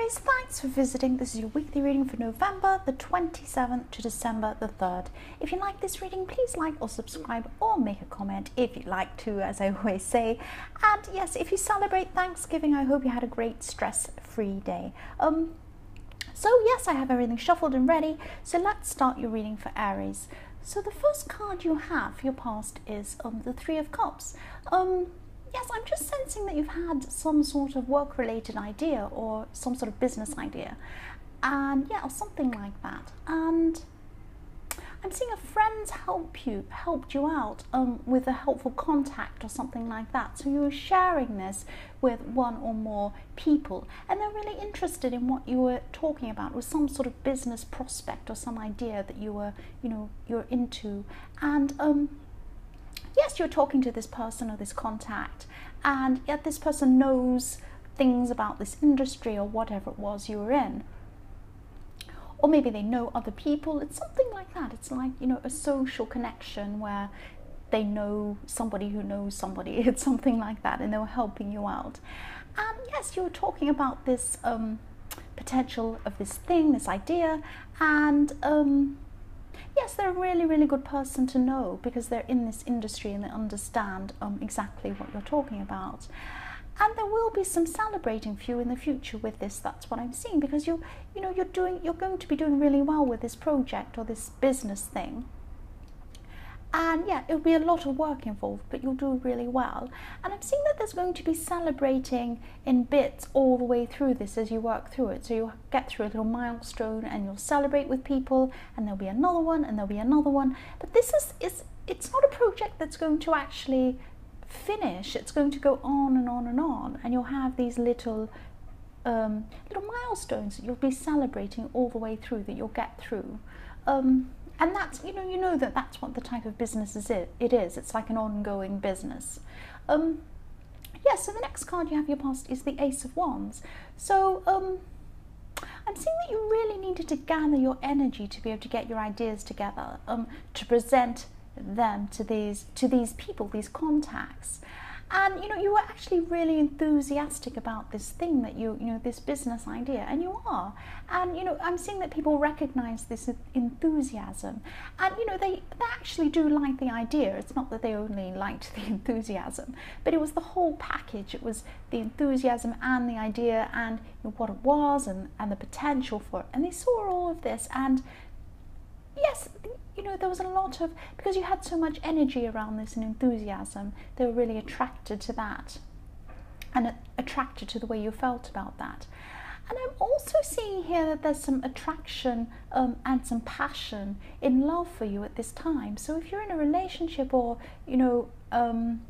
Aries, thanks for visiting. This is your weekly reading for November the 27th to December the 3rd. If you like this reading, please like or subscribe or make a comment if you'd like to, as I always say. And yes, if you celebrate Thanksgiving, I hope you had a great stress-free day. So yes, I have everything shuffled and ready. So let's start your reading for Aries. So the first card you have for your past is the Three of Cups. Yes, I'm just sensing that you've had some sort of work-related idea or some sort of business idea, and yeah, or something like that. And I'm seeing a friend's helped you out with a helpful contact or something like that. So you were sharing this with one or more people, and they're really interested in what you were talking about. It was some sort of business prospect or some idea that you were, you're into, and yes, you're talking to this person or this contact, and yet this person knows things about this industry or whatever it was you were in. Or maybe they know other people. It's something like that. It's like, a social connection where they know somebody who knows somebody. It's something like that, and they were helping you out. And yes, you were talking about this potential of this thing, this idea, and yes, they're a really, really good person to know because they're in this industry and they understand exactly what you're talking about. And there will be some celebrating for you in the future with this. That's what I'm seeing, because you're going to be doing really well with this project or this business thing. And yeah, it'll be a lot of work involved, but you'll do really well. And I'm seeing that there's going to be celebrating in bits all the way through this as you work through it. So you'll get through a little milestone and you'll celebrate with people, and there'll be another one, and there'll be another one. But this it's not a project that's going to actually finish. It's going to go on and on and on, and you'll have these little milestones that you'll be celebrating all the way through, that you'll get through. And that's, that's what the type of business it is. It's like an ongoing business. Yes, so the next card you have your past is the Ace of Wands. So I'm seeing that you really needed to gather your energy to be able to get your ideas together, to present them to these people, these contacts. And you were actually really enthusiastic about this thing that this business idea, and you are. And I'm seeing that people recognize this enthusiasm, and they actually do like the idea. It's not that they only liked the enthusiasm, but it was the whole package. It was the enthusiasm and the idea, and what it was, and the potential for it. And they saw all of this, and yes, there was a lot of, because you had so much energy around this and enthusiasm, they were really attracted to that and attracted to the way you felt about that. And I'm also seeing here that there's some attraction and some passion in love for you at this time. So if you're in a relationship, or I'm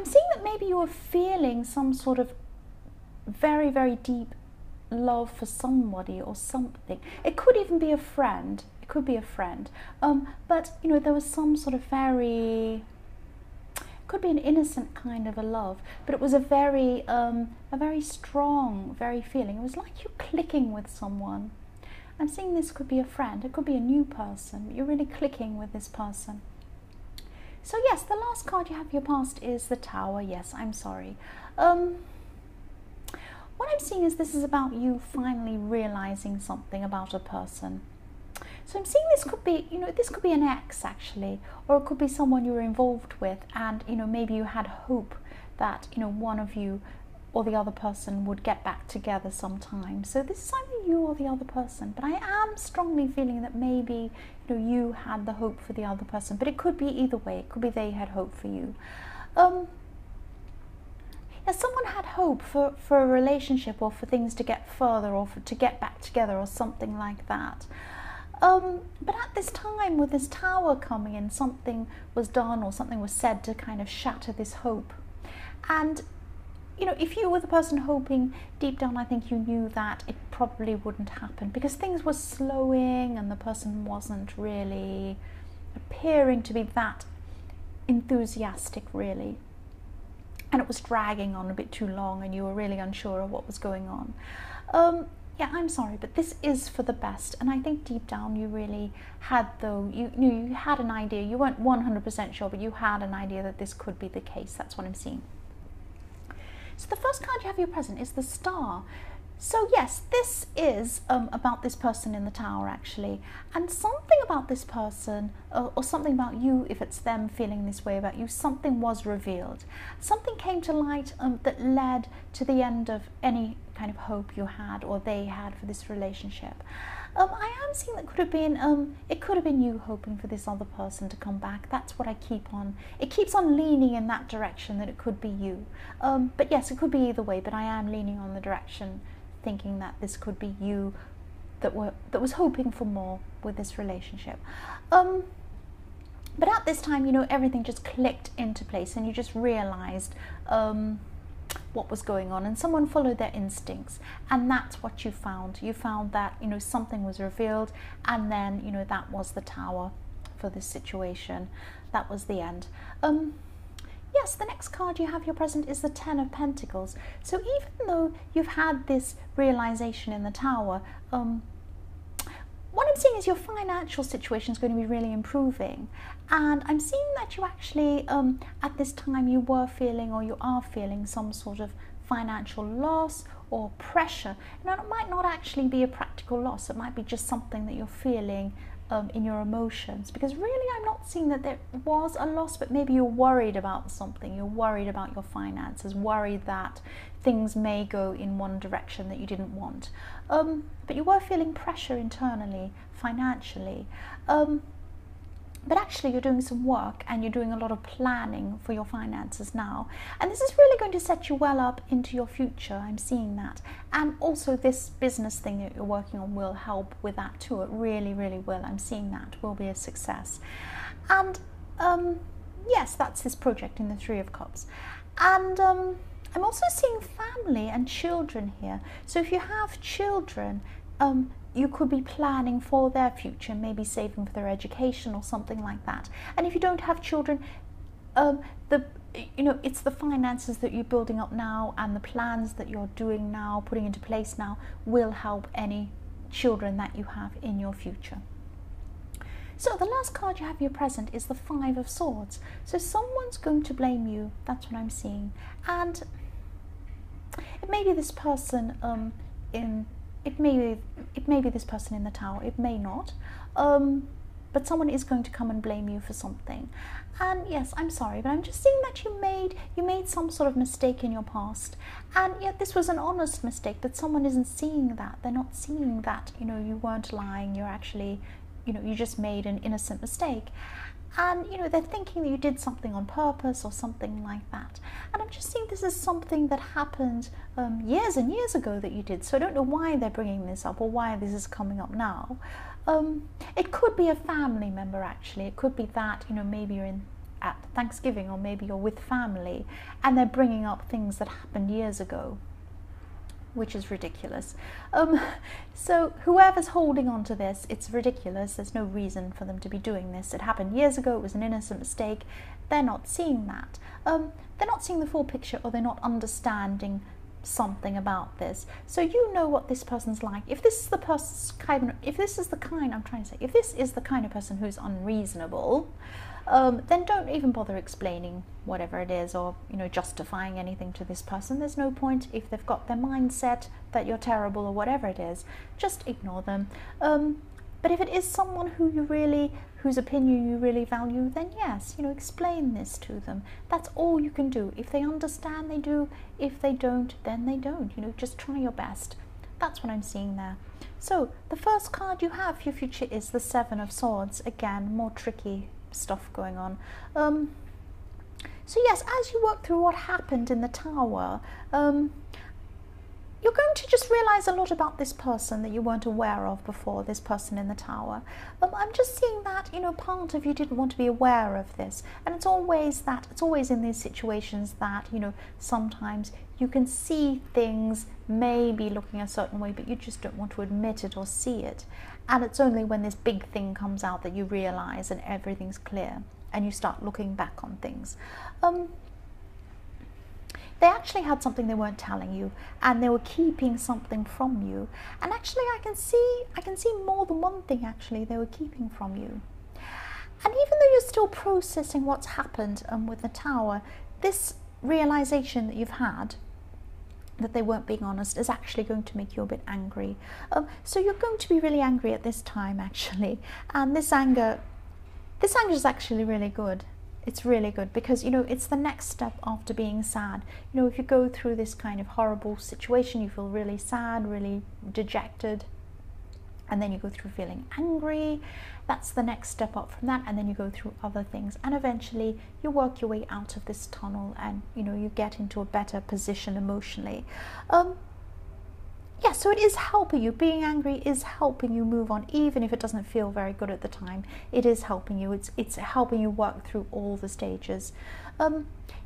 seeing that maybe you are feeling some sort of very, very deep love for somebody or something. It could even be a friend. It could be a friend. But there was some sort of could be an innocent kind of a love, but it was a very strong, very feeling. It was like you're clicking with someone. I'm seeing this could be a friend. It could be a new person, but you're really clicking with this person. So yes, the last card you have for your past is the Tower. Yes, I'm sorry. What I'm seeing is this is about you finally realizing something about a person. So I'm seeing this could be, this could be an ex actually, or it could be someone you were involved with, and maybe you had hope that one of you or the other person would get back together sometime. So this is either you or the other person, but I am strongly feeling that maybe you had the hope for the other person, but it could be either way. It could be they had hope for you. Someone had hope for a relationship, or for things to get further, or to get back together, or something like that. But at this time, with this Tower coming in, something was done or something was said to kind of shatter this hope. And if you were the person hoping, deep down I think you knew that it probably wouldn't happen, because things were slowing and the person wasn't really appearing to be that enthusiastic really. And it was dragging on a bit too long, and you were really unsure of what was going on. Yeah, I'm sorry, but this is for the best. And I think deep down you really had, you had an idea. You weren't 100% sure, but you had an idea that this could be the case. That's what I'm seeing. So the first card you have your present is the Star. So yes, this is about this person in the Tower actually, and something about this person or something about you, if it's them feeling this way about you, something was revealed. Something came to light that led to the end of any kind of hope you had or they had for this relationship. I am seeing that could have been, it could have been you hoping for this other person to come back. That's what I keep on, it keeps on leaning in that direction, that it could be you. But yes, it could be either way, but I am leaning on the direction thinking that this could be you that was hoping for more with this relationship. But at this time, you know, everything just clicked into place and you just realized what was going on, and someone followed their instincts, and that's what you found. You found that, you know, something was revealed, and then, you know, that was the Tower for this situation. That was the end. Yes, the next card you have your present is the Ten of Pentacles. So even though you've had this realization in the Tower, what I'm seeing is your financial situation is going to be really improving. And I'm seeing that you actually, at this time, you were feeling, or you are feeling, some sort of financial loss or pressure. Now, it might not actually be a practical loss. It might be just something that you're feeling in your emotions, because really I'm not seeing that there was a loss, but maybe you're worried about something. You're worried about your finances, worried that things may go in one direction that you didn't want, but you were feeling pressure internally, financially, but actually you're doing some work and you're doing a lot of planning for your finances now, and this is really going to set you well up into your future. I'm seeing that. And also this business thing that you're working on will help with that too. It really, really will. I'm seeing that will be a success. And yes, that's this project in the Three of Cups. And I'm also seeing family and children here. So if you have children, you could be planning for their future, maybe saving for their education or something like that. And if you don't have children, it's the finances that you're building up now and the plans that you're doing now, putting into place now, will help any children that you have in your future. So the last card you have in your present is the Five of Swords. So someone's going to blame you. That's what I'm seeing. And it may be this person it may be this person in the Tower, it may not, but someone is going to come and blame you for something. And yes, I'm sorry, but I'm just seeing that you made some sort of mistake in your past, and yet this was an honest mistake, but someone isn't seeing that. They're not seeing that, you know, you weren't lying, you're actually, you know, you just made an innocent mistake. And, you know, they're thinking that you did something on purpose or something like that. And I'm just seeing this is something that happened years and years ago that you did. So I don't know why they're bringing this up or why this is coming up now. It could be a family member, actually. It could be that, you know, maybe you're at Thanksgiving or maybe you're with family and they're bringing up things that happened years ago, which is ridiculous. So whoever's holding on to this, it's ridiculous. There's no reason for them to be doing this. It happened years ago. It was an innocent mistake. They're not seeing that. They're not seeing the full picture, or they're not understanding something about this. So you know what this person's like. If this is the person's kind, if this is the kind of person who's unreasonable, then don't even bother explaining whatever it is, or, you know, justifying anything to this person. There's no point. If they've got their mindset that you're terrible or whatever it is, just ignore them. But if it is someone whose opinion you really value, then yes, you know, explain this to them. That's all you can do. If they understand, they do. If they don't, then they don't. You know, just try your best. That's what I'm seeing there. So the first card you have for your future is the Seven of Swords. Again, more tricky stuff going on. So yes, as you work through what happened in the Tower, you're going to just realize a lot about this person that you weren't aware of before, this person in the Tower. I'm just seeing that, you know, part of you didn't want to be aware of this. And it's always in these situations that, you know, sometimes you can see things maybe looking a certain way, but you just don't want to admit it or see it. And it's only when this big thing comes out that you realize and everything's clear and you start looking back on things. They actually had something they weren't telling you, and they were keeping something from you. And actually I can see more than one thing actually they were keeping from you. And even though you're still processing what's happened with the Tower, this realization that you've had that they weren't being honest is actually going to make you a bit angry. So you're going to be really angry at this time, actually, and this anger is actually really good. It's really good because, you know, it's the next step after being sad. You know, if you go through this kind of horrible situation, you feel really sad, really dejected, and then you go through feeling angry. That's the next step up from that, and then you go through other things, and eventually you work your way out of this tunnel, and, you know, you get into a better position emotionally. Yeah, so it is helping you. Being angry is helping you move on, even if it doesn't feel very good at the time. It is helping you. It's helping you work through all the stages.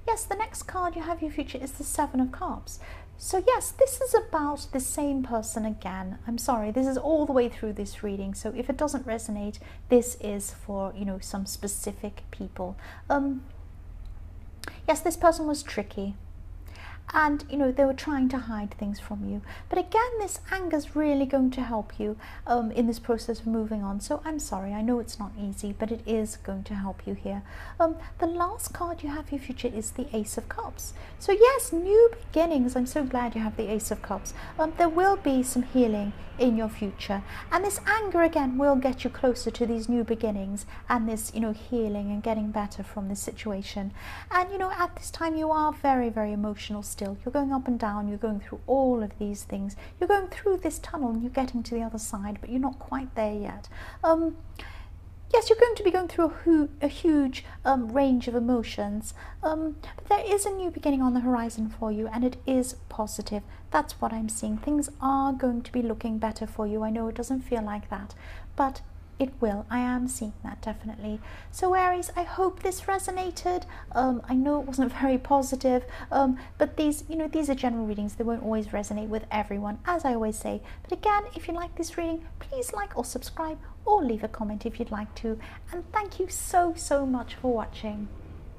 Yes, the next card you have your future is the Seven of Cups. So yes, this is about the same person again. I'm sorry, this is all the way through this reading, so if it doesn't resonate, this is for, you know, some specific people. Yes, this person was tricky, and, you know, they were trying to hide things from you, but again, this anger is really going to help you in this process of moving on. So I'm sorry, I know it's not easy, but it is going to help you here. The last card you have for your future is the Ace of Cups. So yes, new beginnings. I'm so glad you have the Ace of Cups. There will be some healing in your future, and this anger again will get you closer to these new beginnings and this, you know, healing and getting better from this situation. And, you know, at this time you are very, very emotional still. You're going up and down, you're going through all of these things, you're going through this tunnel and you're getting to the other side, but you're not quite there yet. Yes, you're going to be going through a huge range of emotions, but there is a new beginning on the horizon for you, and it is positive. That's what I'm seeing. Things are going to be looking better for you. I know it doesn't feel like that, but it will. I am seeing that, definitely. So Aries, I hope this resonated. I know it wasn't very positive, but these, you know, these are general readings. They won't always resonate with everyone, as I always say. But again, if you like this reading, please like or subscribe, or leave a comment if you'd like to. And thank you so much for watching.